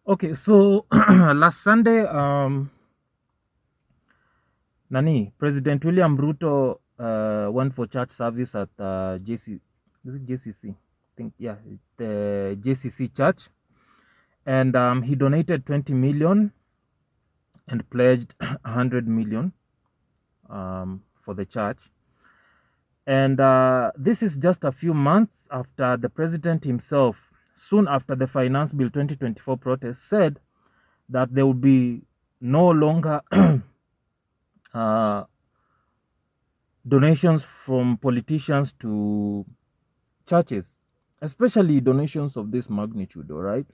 Okay, so last Sunday, President William Ruto went for church service at JC. Is it JCC? I think yeah, the JCC church, and he donated 20 million and pledged 100 million for the church. And this is just a few months after the president himself, soon after the Finance Bill 2024 protest, said that there would be no longer donations from politicians to churches, especially donations of this magnitude. All right.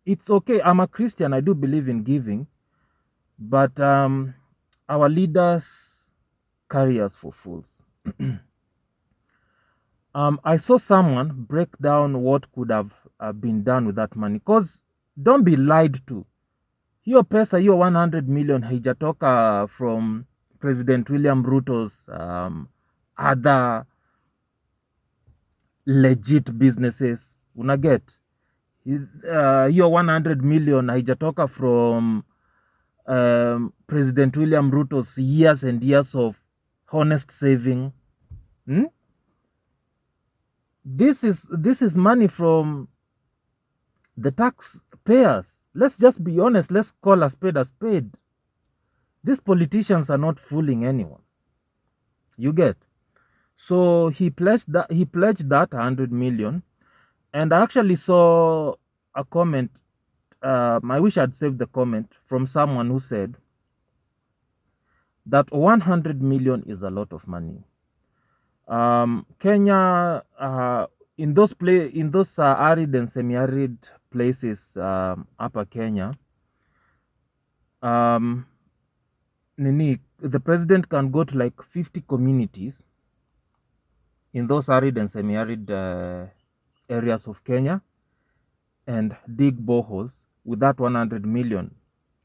It's okay. I'm a Christian. I do believe in giving, but our leaders carry us for fools. I saw someone break down what could have been done with that money. Because don't be lied to. Hiyo pesa, hiyo 100 million haijatoka from President William Ruto's other legit businesses. Unaget? Hiyo 100 million haijatoka from President William Ruto's years and years of honest saving. This is money from the taxpayers. Let's just be honest. Let's call a spade a spade. These politicians are not fooling anyone. You get? So he pledged that 100 million, and I actually saw a comment. I wish I'd saved the comment from someone who said that 100 million is a lot of money. Kenya, in those arid and semi-arid places, upper Kenya, the president can go to like 50 communities in those arid and semi-arid areas of Kenya and dig boreholes with that 100 million.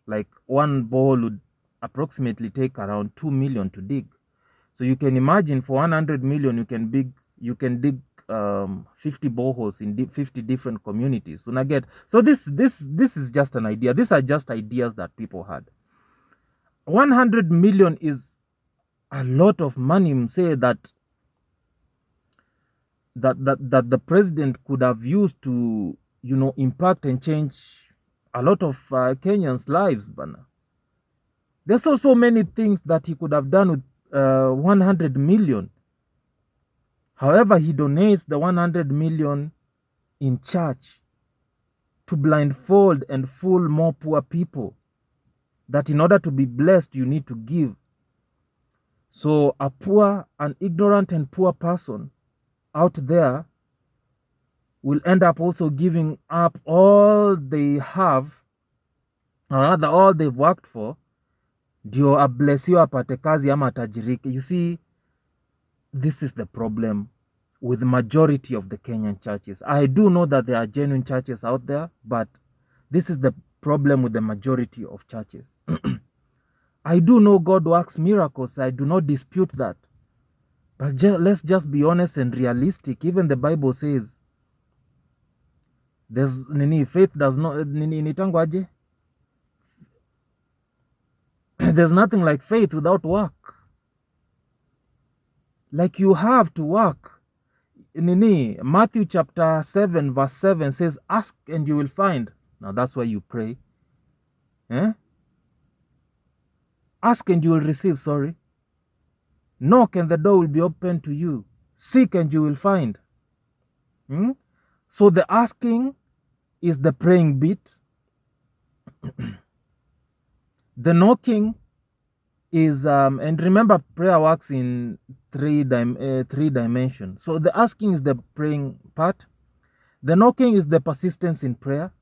Like one borehole would approximately take around 2 million to dig. So you can imagine for 100 million, you can dig 50 boreholes in 50 different communities. So this is just an idea. These are just ideas that people had. 100 million is a lot of money. Say that the president could have used to, impact and change a lot of Kenyans' lives. Bana. There's so many things that he could have done with 100 million. However, he donates the 100 million in church to blindfold and fool more poor people, that in order to be blessed, you need to give. So an ignorant and poor person out there will end up also giving up all they have, or rather all they've worked for, ndio ablesiwa apate kazi ama tajirike. You see, this is the problem with the majority of the Kenyan churches. I do know that there are genuine churches out there, but this is the problem with the majority of churches. I do know God works miracles. I do not dispute that. But let's just be honest and realistic. Even the Bible says there's faith does not nitangwaje. There's nothing like faith without work. Like you have to work. Matthew chapter 7 verse 7 says, ask and you will find. Now that's why you pray. Ask and you will receive, sorry. Knock and the door will be open to you. Seek and you will find. So the asking is the praying bit. The knocking is, and remember, prayer works in three dimensions. So the asking is the praying part. The knocking is the persistence in prayer.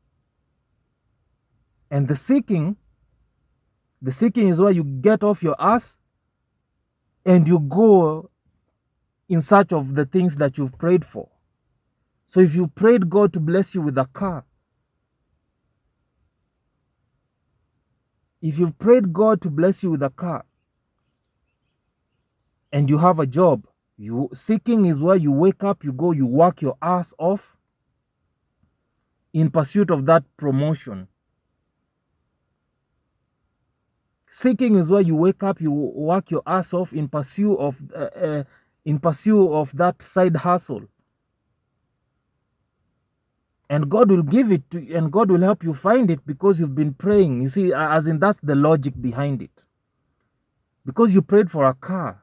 And the seeking is where you get off your ass and you go in search of the things that you've prayed for. So if you prayed God to bless you with a car, if you've prayed God to bless you with a car and you have a job, seeking is where you wake up, you go, you work your ass off, in pursuit of that promotion. Seeking is where you wake up, you work your ass off in pursuit of that side hustle. And God will give it to you, and God will help you find it because you've been praying. You see, as in that's the logic behind it. Because you prayed for a car,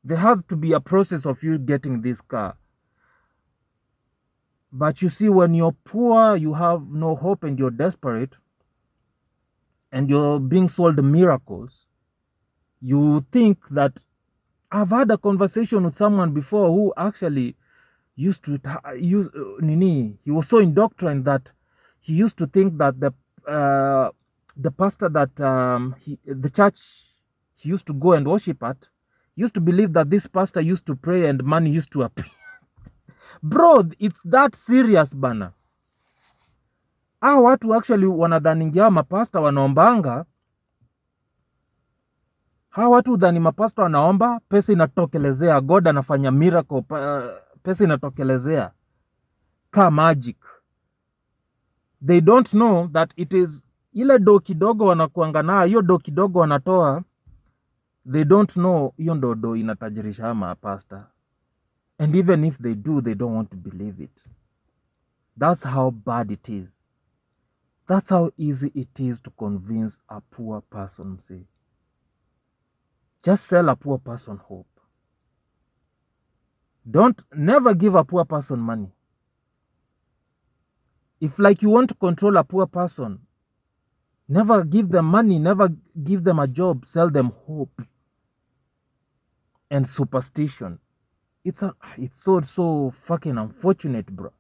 there has to be a process of you getting this car. But you see, when you're poor, you have no hope and you're desperate, and you're being sold miracles, you think that I've had a conversation with someone before who actually used to use he was so indoctrined that he used to think that the pastor that the church he used to go and worship at used to believe that this pastor used to pray and money used to appear. Bro, it's that serious bana. Watu actually wanadhaningia mapasta wanaombanga. Watu dhani mapasta wanaomba, pesa inatokelezea, God anafanya miracle, pesa inatokelezea ka magic. They don't know that it is ile do kidogo wanakuanga nayo, hiyo do kidogo wanatoa, they don't know hiyo ndo do inatajirisha mapasta. And even if they do, they don't want to believe it. That's how bad it is. That's how easy it is to convince a poor person, say. Just sell a poor person hope. Never give a poor person money. If like you want to control a poor person, never give them money, never give them a job, sell them hope and superstition. It's so fucking unfortunate, bro.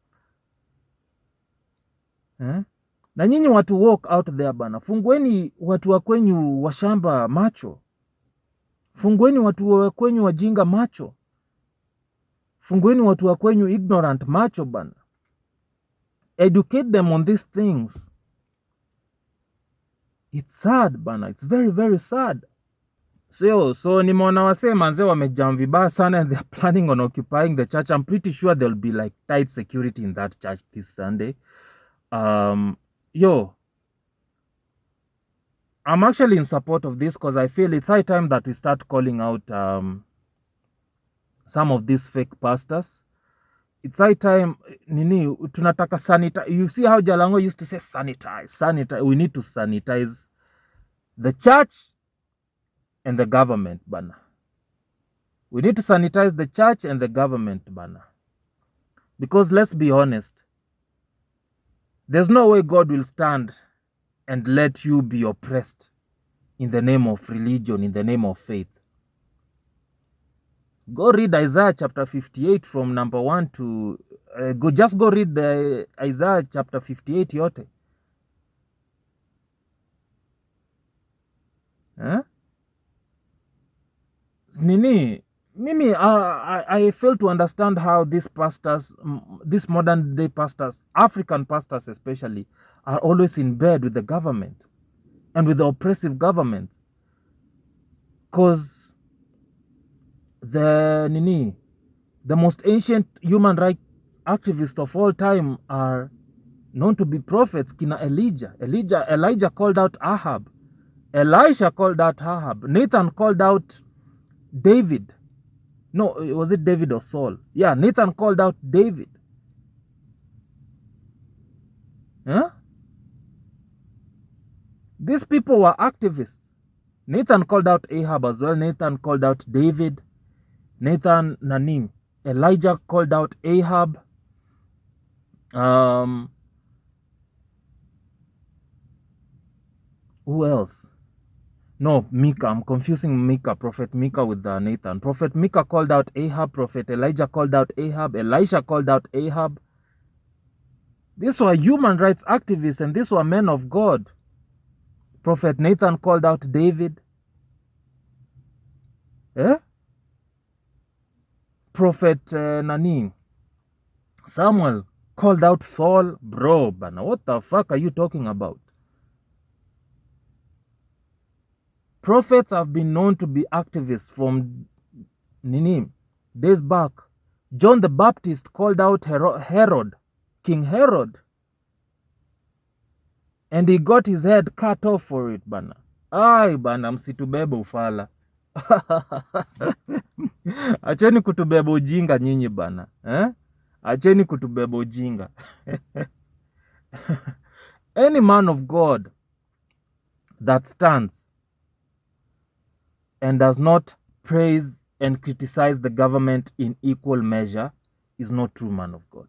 Na nyinyi watu walk out there bana, fungueni watu wa kwenyu washamba macho. Fungueni watu wa kwenyu wajinga macho. Fungueni watu wa kwenyu ignorant macho bana. Educate them on these things. It's sad bana, it's very very sad. So nimeona wasee manze wamejam vibaya sana and they're planning on occupying the church. I'm pretty sure there'll be like tight security in that church this Sunday. I'm actually in support of this because I feel it's high time that we start calling out some of these fake pastors. It's high time, tunataka sanitize. You see how Jalango used to say sanitize. We need to sanitize the church and the government, bana. We need to sanitize the church and the government, bana. Because let's be honest, there's no way God will stand and let you be oppressed in the name of religion, in the name of faith. Go read Isaiah chapter 58 from number 1 to... go read the Isaiah chapter 58 yote. Mimi, I fail to understand how these pastors, these modern day pastors, African pastors especially, are always in bed with the government and with the oppressive government. Because the most ancient human rights activists of all time are known to be prophets. Kina Elijah called out Ahab. Elisha called out Ahab. Nathan called out David. No, was it David or Saul? Yeah, Nathan called out David. These people were activists. Nathan called out Ahab as well. Nathan called out David. Elijah called out Ahab. Who else? No, Micah. I'm confusing Micah, Prophet Micah with Nathan. Prophet Micah called out Ahab. Prophet Elijah called out Ahab. Elisha called out Ahab. These were human rights activists and these were men of God. Prophet Nathan called out David. Prophet Samuel called out Saul. Bro, bana, what the fuck are you talking about? Prophets have been known to be activists from days back. John the Baptist called out Herod, King Herod. and he got his head cut off for it bana. Ai bana, msitubebe ufala. Acheni kutubeba ujinga nyinyi bana, acheni kutubeba ujinga. Any man of God that stands and does not praise and criticize the government in equal measure is not true man of God.